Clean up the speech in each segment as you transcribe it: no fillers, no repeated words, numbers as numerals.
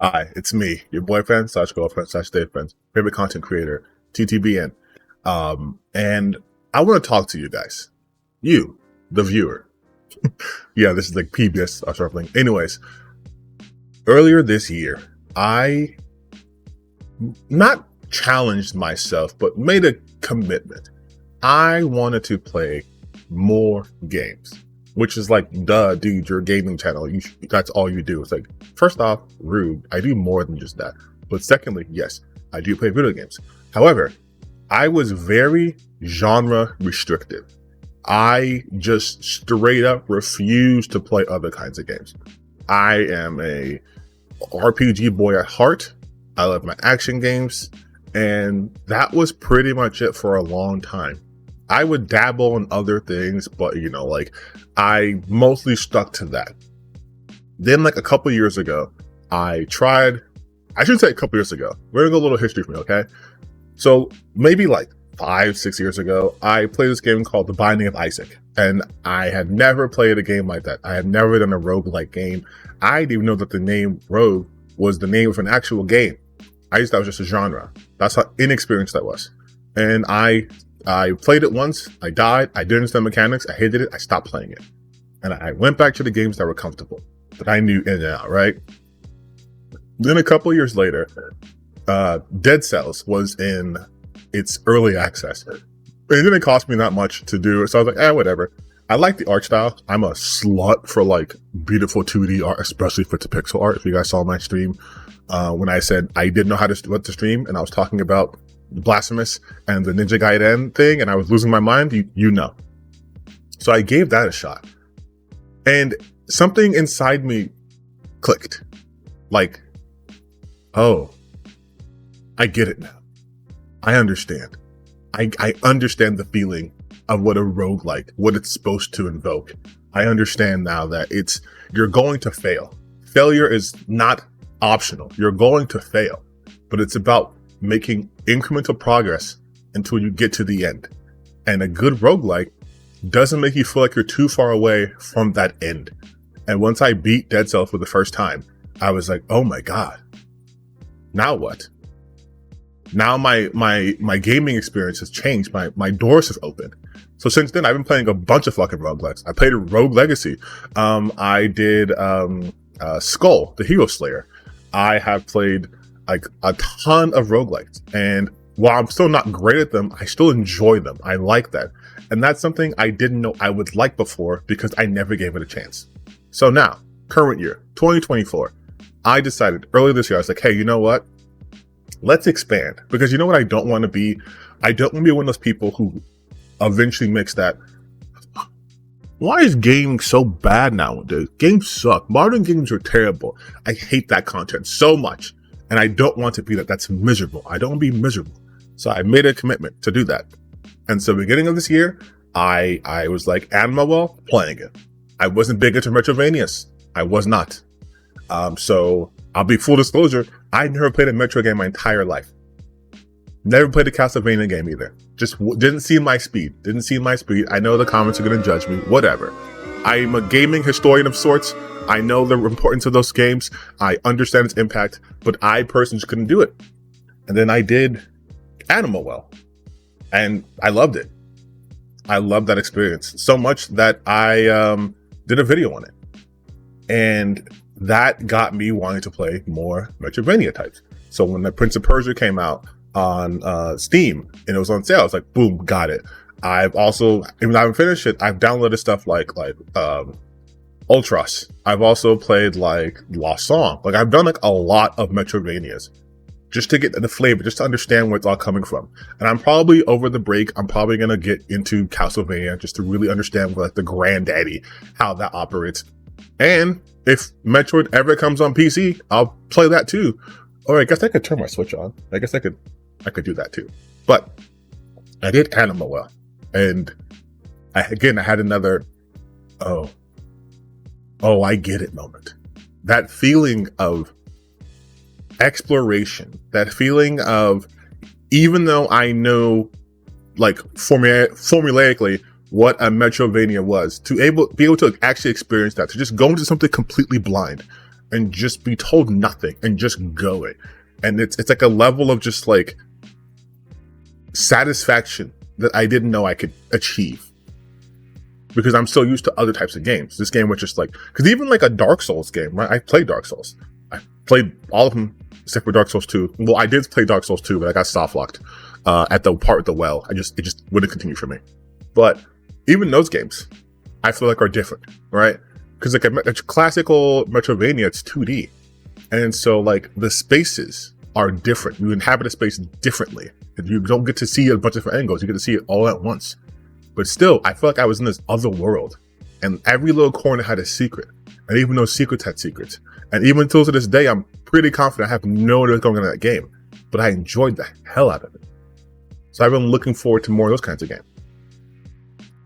Hi, it's me, your boyfriend slash girlfriend slash day friend, favorite content creator, TTBN. And I want to talk to you guys. You, the viewer. Yeah, this is like PBS or something. Anyways, earlier this year, I not challenged myself, but made a commitment. I wanted to play more games, which is like, duh, dude, your gaming channel. That's all you do. It's like, first off, rude. I do more than just that. But secondly, yes, I do play video games. However, I was very genre restricted. I just straight up refuse to play other kinds of games. I am a RPG boy at heart. I love my action games. And that was pretty much it for a long time. I would dabble in other things, but I mostly stuck to that. Then like a couple years ago, I should say a couple years ago. We're gonna go a little history for me, okay? So maybe like 5-6 years ago, I played this game called The Binding of Isaac. And I had never played a game like that. I had never done a roguelike game. I didn't even know that the name Rogue was the name of an actual game. I just thought it was just a genre. That's how inexperienced I was. And I played it once, I died, I didn't understand mechanics, I hated it, I stopped playing it. And I went back to the games that were comfortable, that I knew in and out, right? Then a couple years later, Dead Cells was in its early access. It didn't cost me that much to do it, so I was like, whatever. I like the art style. I'm a slut for like beautiful 2D art, especially for the pixel art. If you guys saw my stream, when I said I didn't know what to stream, and I was talking about Blasphemous and the Ninja Gaiden thing, and I was losing my mind, you know. So I gave that a shot. And something inside me clicked. Like, oh, I get it now. I understand. I understand the feeling of what a roguelike, what it's supposed to invoke. I understand now that you're going to fail. Failure is not optional. You're going to fail, but it's about making incremental progress until you get to the end. And a good roguelike doesn't make you feel like you're too far away from that end. And once I beat Dead Cells for the first time, I was like, oh my God, now what? Now my gaming experience has changed. My doors have opened. So since then, I've been playing a bunch of fucking roguelikes. I played Rogue Legacy. I did Skull, the Hero Slayer. I have played like a ton of roguelikes. And while I'm still not great at them, I still enjoy them. I like that. And that's something I didn't know I would like before because I never gave it a chance. So now, current year, 2024, I decided earlier this year, I was like, hey, you know what? Let's expand. Because you know what I don't want to be? I don't want to be one of those people who eventually makes that, why is gaming so bad nowadays? Games suck. Modern games are terrible. I hate that content so much. And I don't want to be that. That's miserable. I don't want to be miserable. So I made a commitment to do that. And so beginning of this year, I was like, Animal playing it. I wasn't big into Metrovanias. I was not. So I'll be full disclosure. I never played a Metro game my entire life. Never played a Castlevania game either. Just didn't see my speed. I know the comments are going to judge me. Whatever. I'm a gaming historian of sorts. I know the importance of those games. I understand its impact, but I personally just couldn't do it. And then I did Animal Well, and I loved it. I loved that experience so much that I did a video on it. And that got me wanting to play more Metrovania types. So when the Prince of Persia came out on Steam and it was on sale, I was like, boom, got it. I've also, even though I haven't finished it, I've downloaded stuff like Ultras. I've also played like Lost Song. Like I've done like a lot of Metrovanias just to get the flavor, just to understand where it's all coming from. And I'm probably over the break, I'm probably going to get into Castlevania just to really understand like the granddaddy, how that operates. And if Metroid ever comes on PC, I'll play that too. Or I guess I could turn my Switch on. I guess I could do that too. But I did Animal Well. And I had another, oh, I get it moment. That feeling of exploration, that feeling of, even though I know like formulaically what a Metrovania was, to be able to actually experience that, to just go into something completely blind. and just be told nothing and just going. And it's like a level of just like satisfaction that I didn't know I could achieve, because I'm so used to other types of games. This game was just like, because even like a Dark Souls game, right? I played Dark Souls. I played all of them except for Dark Souls 2. Well, I did play Dark Souls 2, but I got soft locked at the part with the well. It just wouldn't continue for me. But even those games, I feel like are different, right? Because like a classical Metroidvania, it's 2D. And so like the spaces are different. You inhabit a space differently. You don't get to see a bunch of different angles. You get to see it all at once. But still, I feel like I was in this other world. And every little corner had a secret. And even those secrets had secrets. And even until to this day, I'm pretty confident I have no idea what's going on in that game. But I enjoyed the hell out of it. So I've been looking forward to more of those kinds of games.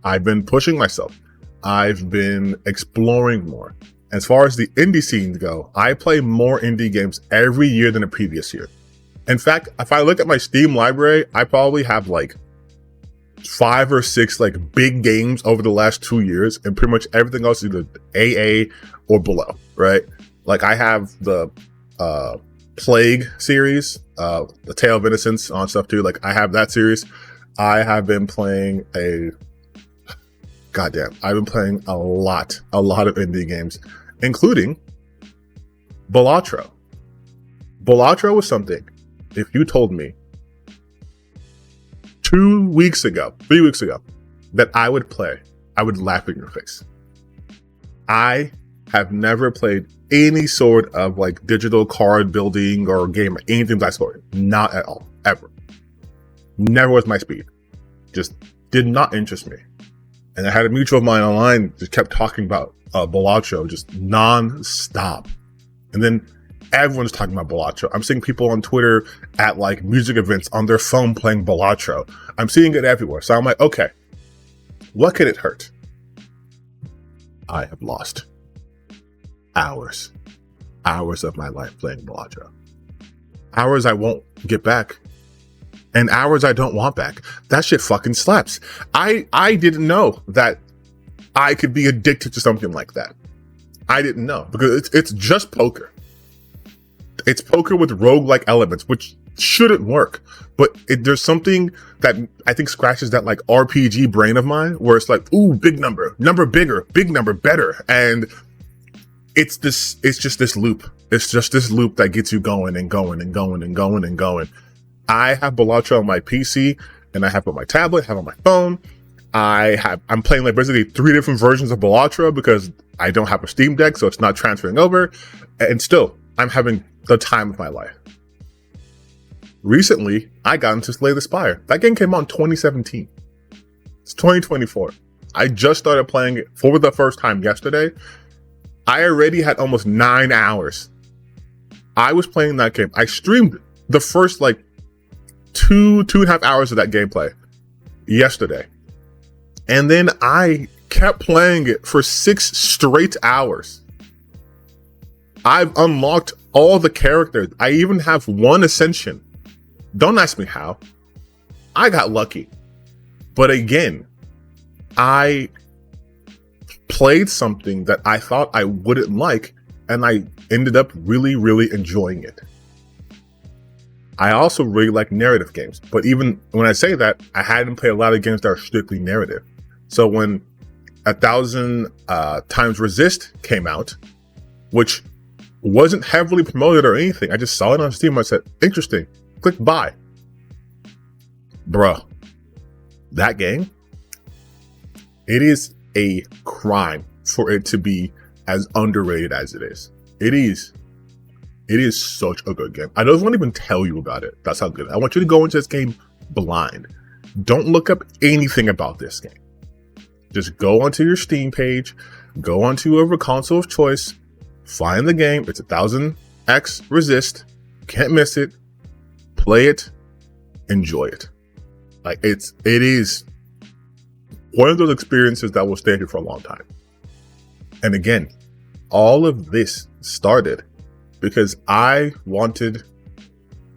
I've been pushing myself. I've been exploring more. As far as the indie scenes go, I play more indie games every year than the previous year. In fact, if I look at my Steam library, I probably have like 5 or 6 like big games over the last 2 years, and pretty much everything else is either AA or below, right? Like I have the Plague series, the Tale of Innocence on stuff too. Like I have that series. I have been playing I've been playing a lot of indie games, including Balatro. Balatro was something, if you told me 3 weeks ago, that I would play, I would laugh in your face. I have never played any sort of like digital card building or game, anything of that sort. Not at all, ever. Never was my speed. Just did not interest me. And I had a mutual of mine online just kept talking about Balatro just non-stop. And then everyone's talking about Balatro. I'm seeing people on Twitter at like music events on their phone playing Balatro. I'm seeing it everywhere. So I'm like, okay, what could it hurt? I have lost hours of my life playing Balatro. Hours I won't get back. And hours I don't want back. That shit fucking slaps. I didn't know that I could be addicted to something like that. I didn't know, because it's just poker. It's poker with roguelike elements, which shouldn't work. But there's something that I think scratches that like RPG brain of mine, where it's like, ooh, big number bigger, big number better. And it's just this loop. It's just this loop that gets you going and going and going and going and going. I have Balatro on my PC, and I have it on my tablet, have it on my phone. I'm playing like basically 3 different versions of Balatro because I don't have a Steam Deck, so it's not transferring over. And still, I'm having the time of my life. Recently, I got into Slay the Spire. That game came out in 2017. It's 2024. I just started playing it for the first time yesterday. I already had almost 9 hours. I was playing that game. I streamed the first like 2.5 hours of that gameplay yesterday. And then I kept playing it for 6 straight hours. I've unlocked all the characters. I even have 1 ascension. Don't ask me how. I got lucky. But again, I played something that I thought I wouldn't like, and I ended up really, really enjoying it. I also really like narrative games, but even when I say that, I hadn't played a lot of games that are strictly narrative. So when 1,000 Times Resist came out, which wasn't heavily promoted or anything, I just saw it on Steam. I said, interesting, click buy. Bruh, that game, it is a crime for it to be as underrated as it is. It is such a good game. I don't want to even tell you about it. That's how good. I want you to go into this game blind. Don't look up anything about this game. Just go onto your Steam page, go onto your console of choice, find the game. It's 1000X Resist. Can't miss it. Play it. Enjoy it. Like it is one of those experiences that will stay here for a long time. And again, all of this started because I wanted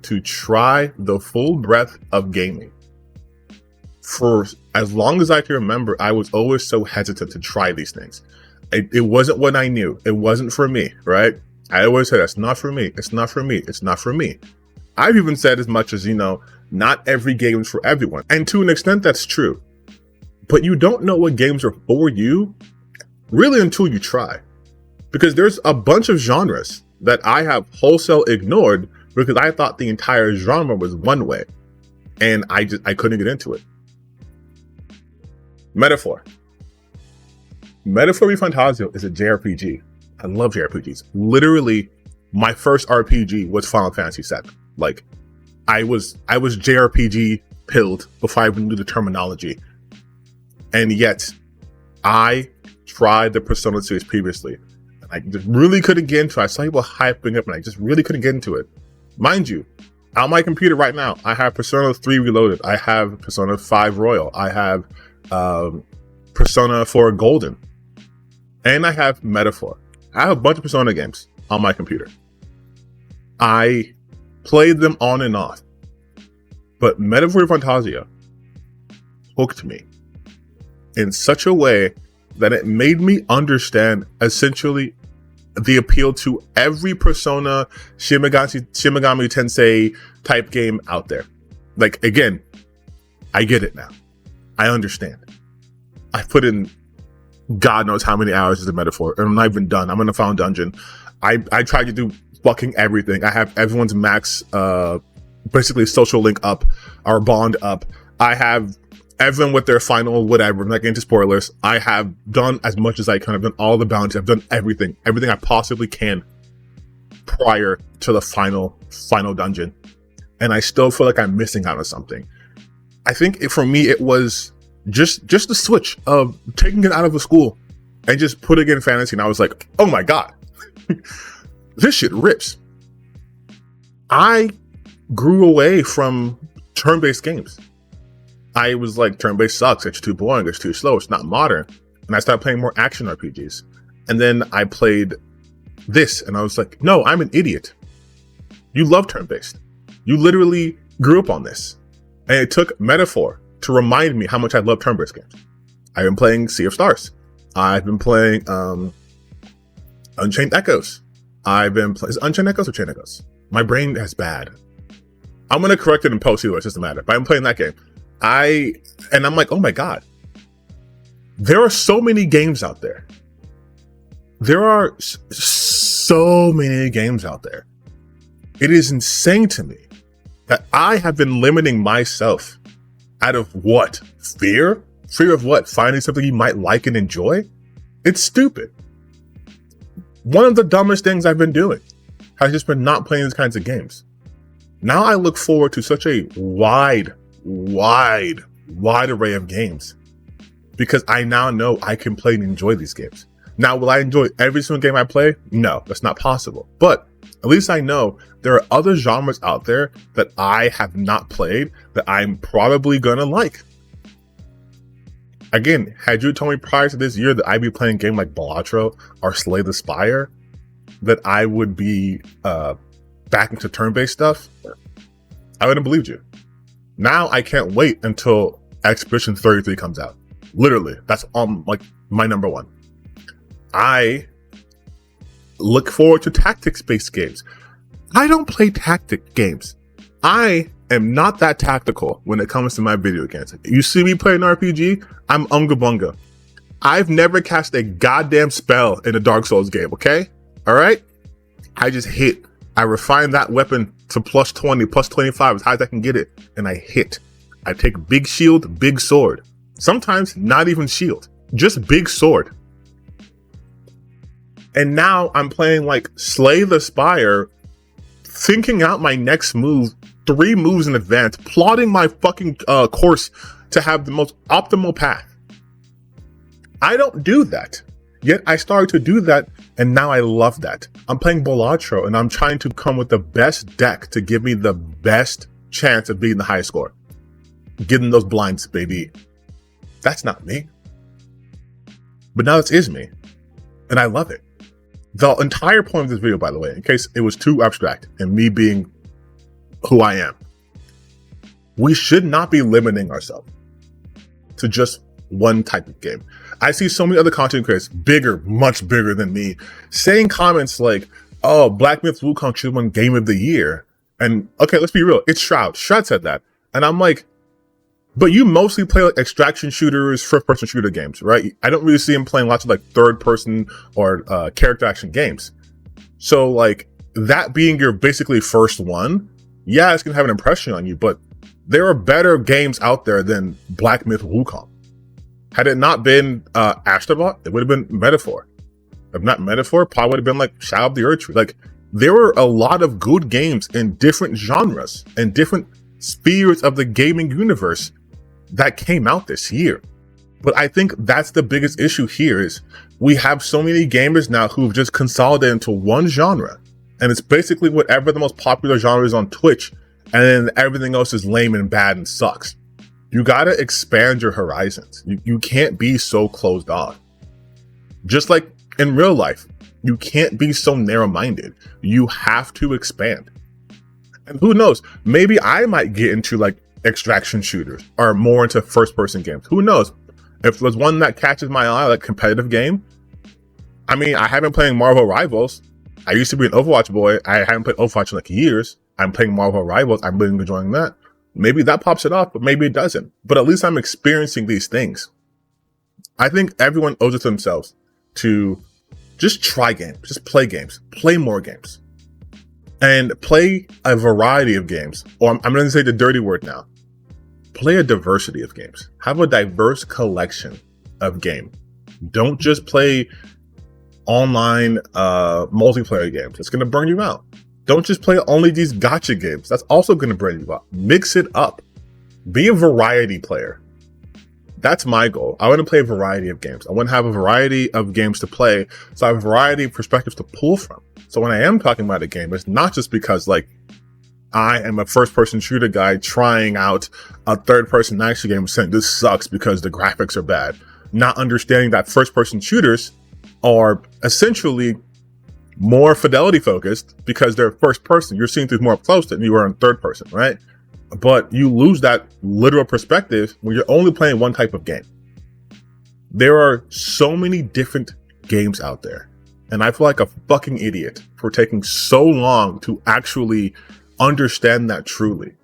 to try the full breadth of gaming. For as long as I can remember, I was always so hesitant to try these things. It wasn't what I knew. It wasn't for me, right? I always say that's not for me. It's not for me. It's not for me. I've even said as much as, not every game is for everyone. And to an extent, that's true. But you don't know what games are for you really until you try. Because there's a bunch of genres that I have wholesale ignored because I thought the entire genre was one way. And I couldn't get into it. Metaphor. Metaphor Fantasio is a JRPG. I love JRPGs. Literally, my first RPG was Final Fantasy VII. Like, I was JRPG pilled before I even knew the terminology. And yet, I tried the Persona series previously. And I just really couldn't get into it. I saw people hyping up and I just really couldn't get into it. Mind you, on my computer right now, I have Persona 3 Reloaded. I have Persona 5 Royal. I have Persona 4 Golden. And I have Metaphor. I have a bunch of Persona games on my computer. I played them on and off. But Metaphor Fantasia hooked me in such a way that it made me understand essentially the appeal to every Persona Shin Megami Tensei type game out there. Like, again, I get it now. I understand. I've put in God knows how many hours is a Metaphor, and I'm not even done. I'm in the final dungeon. I tried to do fucking everything. I have everyone's max, basically social link up, our bond up. I have everyone with their final whatever. I'm not getting into spoilers. I have done as much as I can. I've done all the bounties. I've done everything I possibly can prior to the final dungeon, and I still feel like I'm missing out on something. I think for me it was just the switch of taking it out of a school and just putting it in fantasy, and I was like, oh my god, this shit rips. I grew away from turn-based games. I was like, turn-based sucks, it's too boring, it's too slow, it's not modern. And I started playing more action RPGs. And then I played this, and I was like, no, I'm an idiot. You love turn-based. You literally grew up on this. And it took Metaphor to remind me how much I love turn-based games. I've been playing Sea of Stars. I've been playing Unchained Echoes. Is it Unchained Echoes or Chain Echoes? My brain is bad. I'm going to correct it in post either, it doesn't matter. But I'm playing that game. And I'm like, oh my god. There are so many games out there. There are so many games out there. It is insane to me that I have been limiting myself out of what? Fear? Fear of what? Finding something you might like and enjoy? It's stupid. One of the dumbest things I've been doing has just been not playing these kinds of games. Now I look forward to such a wide array of games because I now know I can play and enjoy these games. Now, will I enjoy every single game I play? No, that's not possible. But at least I know there are other genres out there that I have not played that I'm probably gonna like. Again, had you told me prior to this year that I'd be playing a game like Balatro or Slay the Spire, that I would be back into turn-based stuff, I wouldn't have believed you. Now I can't wait until Expedition 33 comes out. Literally, that's like my number one. I look forward to tactics-based games. I don't play tactic games. I am not that tactical when it comes to my video games. You see me play an RPG, I'm Unga Bunga. I've never cast a goddamn spell in a Dark Souls game, okay? All right? I just hit. I refine that weapon to plus 20, plus 25, as high as I can get it, and I hit. I take big shield, big sword. Sometimes not even shield, just big sword. And now I'm playing like Slay the Spire, thinking out my next move 3 moves in advance, plotting my fucking course to have the most optimal path. I don't do that. Yet I started to do that, and now I love that. I'm playing Balatro, and I'm trying to come with the best deck to give me the best chance of beating the highest score. Getting those blinds, baby. That's not me. But now this is me, and I love it. The entire point of this video, by the way, in case it was too abstract and me being who I am, we should not be limiting ourselves to just one type of game. I see so many other content creators, bigger, much bigger than me, saying comments like, oh, Black Myth Wukong should win Game of the Year. And okay, let's be real. It's Shroud. Shroud said that. And I'm like, but you mostly play like extraction shooters, first person shooter games, right? I don't really see him playing lots of like third person or character action games. So like that being your basically first one, yeah, it's gonna have an impression on you, but there are better games out there than Black Myth Wukong. Had it not been Astrobot, it would have been Metaphor. If not Metaphor, probably would have been like Shadow of the Earth Tree. Like there were a lot of good games in different genres and different spheres of the gaming universe that came out this year. But I think that's the biggest issue here is we have so many gamers now who've just consolidated into one genre. And it's basically whatever the most popular genre is on Twitch. And then everything else is lame and bad and sucks. You gotta expand your horizons. You can't be so closed off. Just like in real life, you can't be so narrow-minded. You have to expand. And who knows, maybe I might get into like extraction shooters or more into first-person games. Who knows? If there's one that catches my eye, like competitive game, I mean, I haven't played Marvel Rivals. I used to be an Overwatch boy. I haven't played Overwatch in like years. I'm playing Marvel Rivals. I'm really enjoying that. Maybe that pops it off, but maybe it doesn't. But at least I'm experiencing these things. I think everyone owes it to themselves to just try games, just play games, play more games, and play a variety of games. Or I'm going to say the dirty word now. Play a diversity of games. Have a diverse collection of game. Don't just play online multiplayer games. It's going to burn you out. Don't just play only these gacha games. That's also going to burn you out. Mix it up. Be a variety player. That's my goal. I want to play a variety of games. I want to have a variety of games to play, so I have a variety of perspectives to pull from. So when I am talking about a game, it's not just because like I am a first-person shooter guy trying out a third-person action game saying this sucks because the graphics are bad. Not understanding that first-person shooters are essentially more fidelity focused because they're first person. You're seeing things more up close than you are in third person, right? But you lose that literal perspective when you're only playing one type of game. There are so many different games out there, and I feel like a fucking idiot for taking so long to actually understand that truly.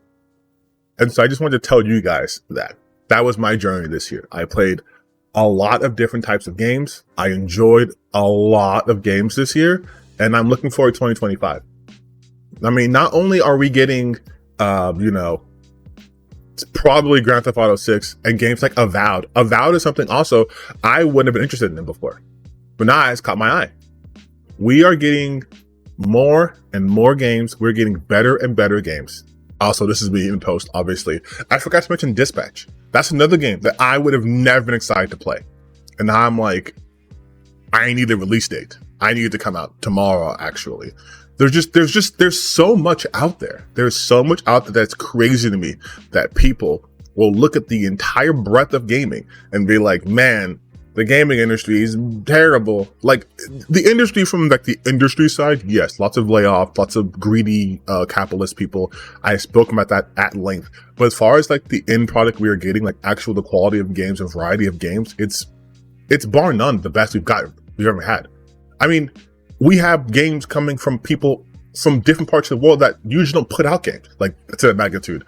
And so I just wanted to tell you guys that was my journey this year. I played a lot of different types of games. I enjoyed a lot of games this year, and I'm looking forward to 2025. I mean, not only are we getting, it's probably Grand Theft Auto 6 and games like Avowed. Avowed is something also I wouldn't have been interested in before, but now it's caught my eye. We are getting more and more games. We're getting better and better games. Also, this is me in post, obviously. I forgot to mention Dispatch. That's another game that I would have never been excited to play. And now I'm like, I need a release date. I need it to come out tomorrow, actually. There's so much out there. There's so much out there that's crazy to me that people will look at the entire breadth of gaming and be like, man, the gaming industry is terrible. Like the industry from like the industry side, yes, lots of layoffs, lots of greedy capitalist people. I spoke about that at length. But as far as like the end product we are getting, like actual the quality of games, a variety of games, it's bar none the best we've ever had. I mean, we have games coming from people from different parts of the world that usually don't put out games like to that magnitude.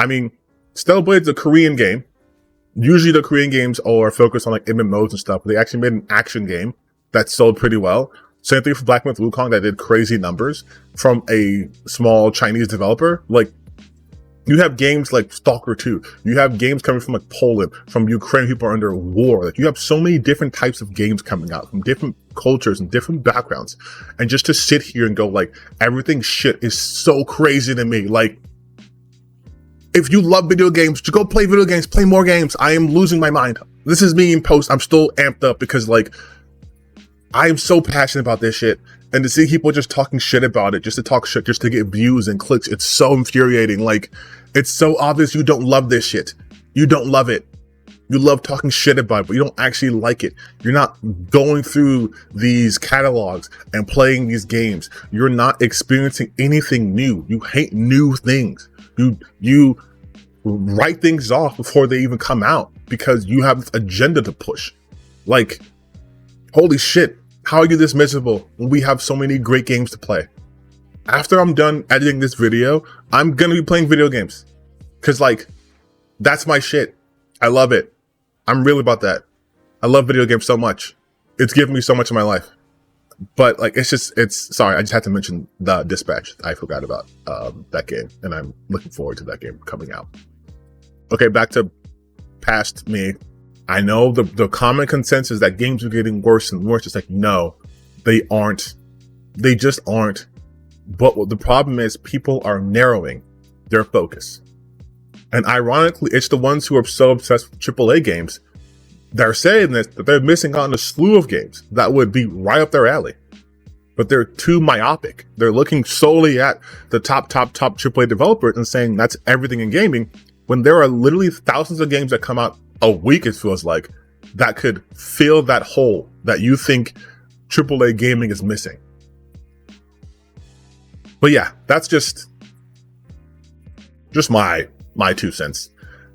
I mean, Stellar Blade's a Korean game. Usually the Korean games are focused on like MMOs and stuff, but they actually made an action game that sold pretty well. Same thing for Black Myth Wukong that did crazy numbers from a small Chinese developer. Like you have games like Stalker 2. You have games coming from like Poland, from Ukraine, people are under war. Like you have so many different types of games coming out from different cultures and different backgrounds. And just to sit here and go like, everything shit is so crazy to me. Like, if you love video games, just go play video games, play more games. I am losing my mind. This is me in post. I'm still amped up because like, I am so passionate about this shit. And to see people just talking shit about it, just to talk shit, just to get views and clicks, it's so infuriating. Like, it's so obvious you don't love this shit. You don't love it. You love talking shit about it, but you don't actually like it. You're not going through these catalogs and playing these games. You're not experiencing anything new. You hate new things. You write things off before they even come out because you have this agenda to push. Like, holy shit. How are you this miserable when we have so many great games to play? After I'm done editing this video, I'm gonna be playing video games. Cause like, that's my shit. I love it. I'm real about that. I love video games so much. It's given me so much in my life. But like, sorry, I just had to mention the Dispatch. I forgot about that game, and I'm looking forward to that game coming out. Okay, back to past me. I know the common consensus that games are getting worse and worse. It's like, no, they aren't. They just aren't. But what the problem is, people are narrowing their focus. And ironically, it's the ones who are so obsessed with AAA games that are saying this, that they're missing out on a slew of games that would be right up their alley. But they're too myopic. They're looking solely at the top AAA developers and saying that's everything in gaming, when there are literally thousands of games that come out a week, it feels like, that could fill that hole that you think AAA gaming is missing. But yeah, that's just my 2 cents.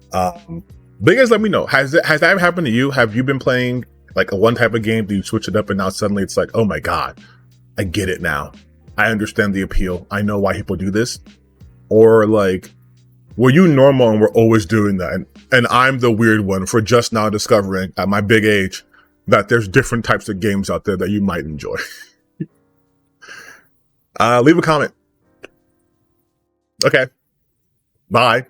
But you guys let me know, has that ever happened to you? Have you been playing like a one type of game, do you switch it up and now suddenly it's like, oh my God, I get it now. I understand the appeal. I know why people do this. Or like, were you normal and we're always doing that? And I'm the weird one for just now discovering at my big age that there's different types of games out there that you might enjoy. Leave a comment. Okay. Bye.